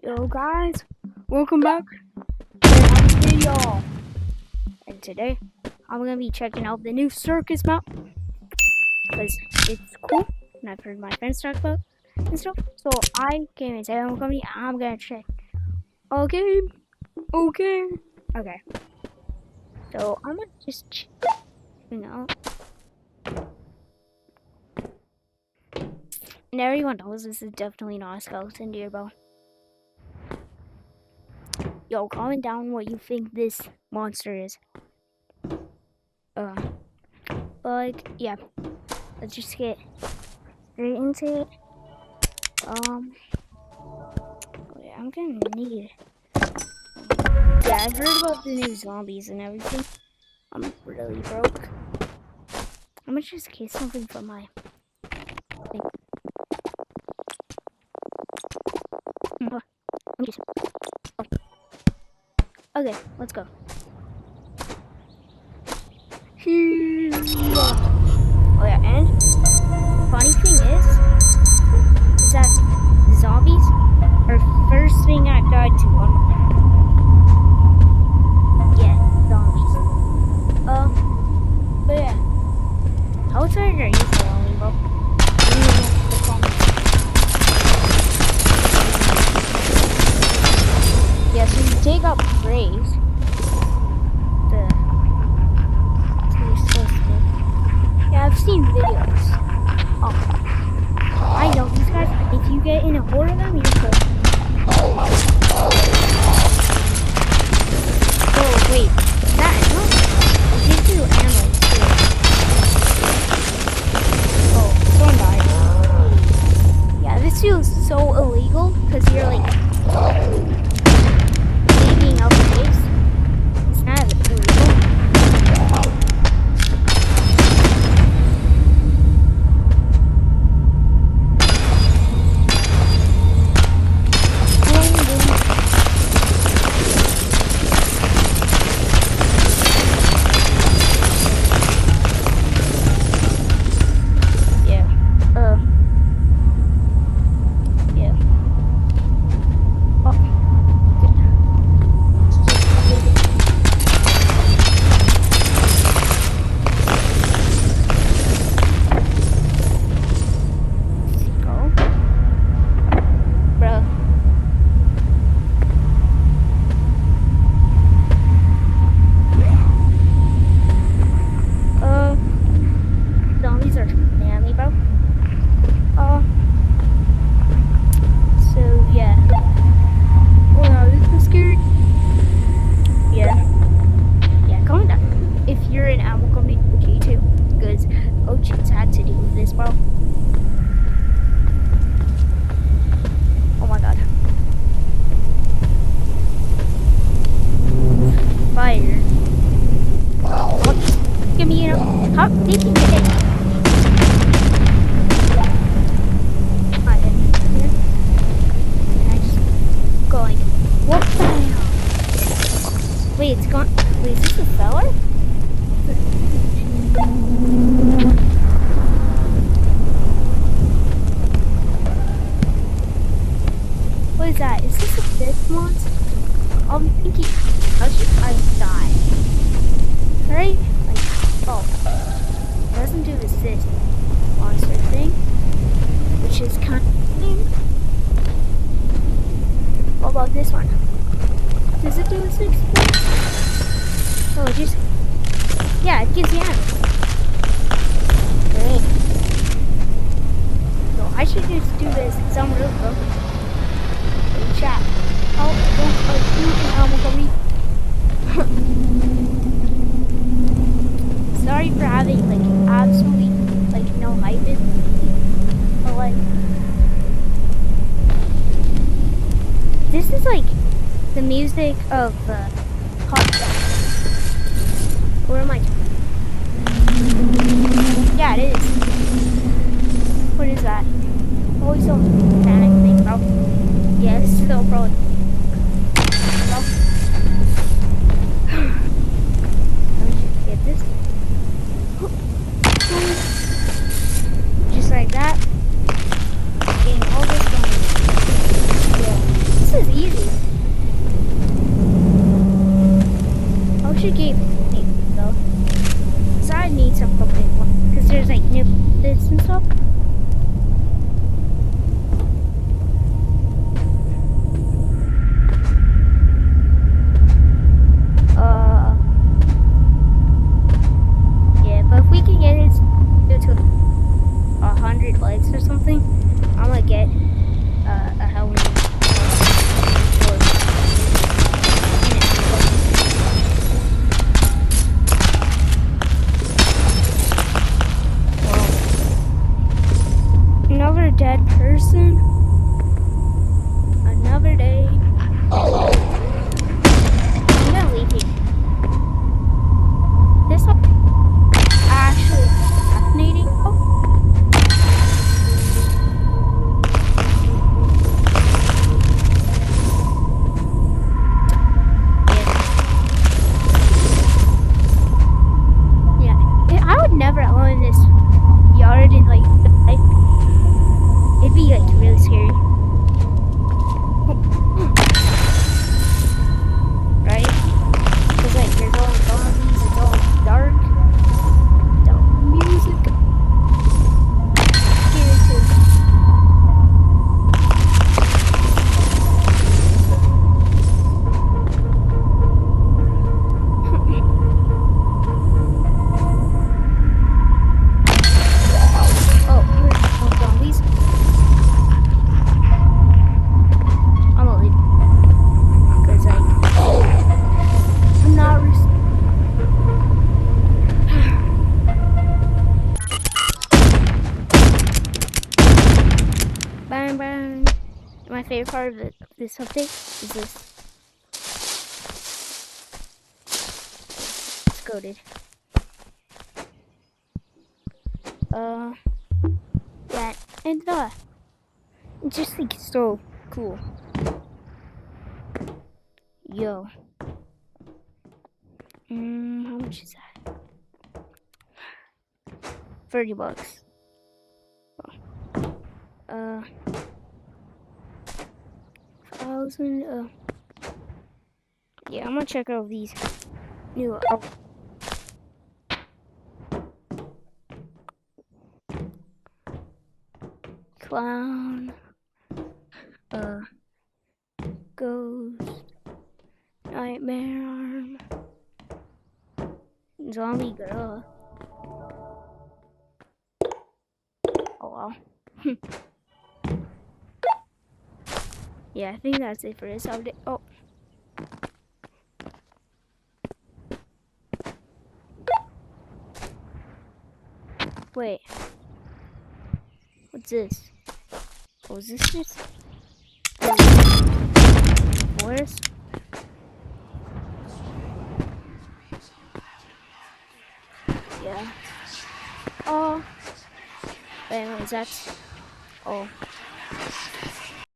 Yo guys, welcome back to another video. And today I'm gonna be checking out the new circus map because it's cool and I've heard my friends talk about and stuff. So I came and said I'm gonna check. Okay. So I'm gonna just checking out. And everyone knows this is definitely not a skeleton deer bone. Yo, comment down what you think this monster is. But yeah, let's just get straight into it. Yeah, I'm gonna need. Yeah, I've heard about the new zombies and everything. I'm really broke. I'm gonna just get something from my thing. Okay, let's go. Oh yeah, and funny thing is that zombies are first thing I died to on. Yeah, zombies. But yeah, how tired are you feeling, bro? Yeah, so you dig up graves. Yeah, I've seen videos. Oh, I know these guys. If you get in a horde of them, you're good. Oh wait, is that ammo? It gives you ammo too. Oh, someone died. Yeah, this feels so illegal because you're like digging up graves. It's not illegal. Wait, it's gone. Wait, is this a feller? What is that? Is this a fish monster? I'm thinking I die. Right? Like, oh. It doesn't do this fish monster thing. Which is kind of lame. What about this one? Does it do a 6? Oh, it just... Yeah, it gives you ammo. Great. So I should just do this because I'm real broken. In chat. Oh, don't Sorry for having, like, absolutely, like, no hype in. But, like... This is, like... the music of Hot Dog. Where am I? Yeah, it is. What is that? Always some panic thing, bro. Yeah, this is still probably. Let me just get this. Just like that. Getting all this going. Yeah. This is easy. part of this update is this. It's goated. That and it's just like so cool. Yo. How much is that? $30. Oh. 1,000. Yeah, I'm gonna check out these new. Clown. Ghost. Nightmare arm. Zombie girl. Oh wow. Yeah, I think that's it for this update. Oh. Wait. What's this? Oh, is this just forest? Yeah. Oh. Wait, what is that? Oh.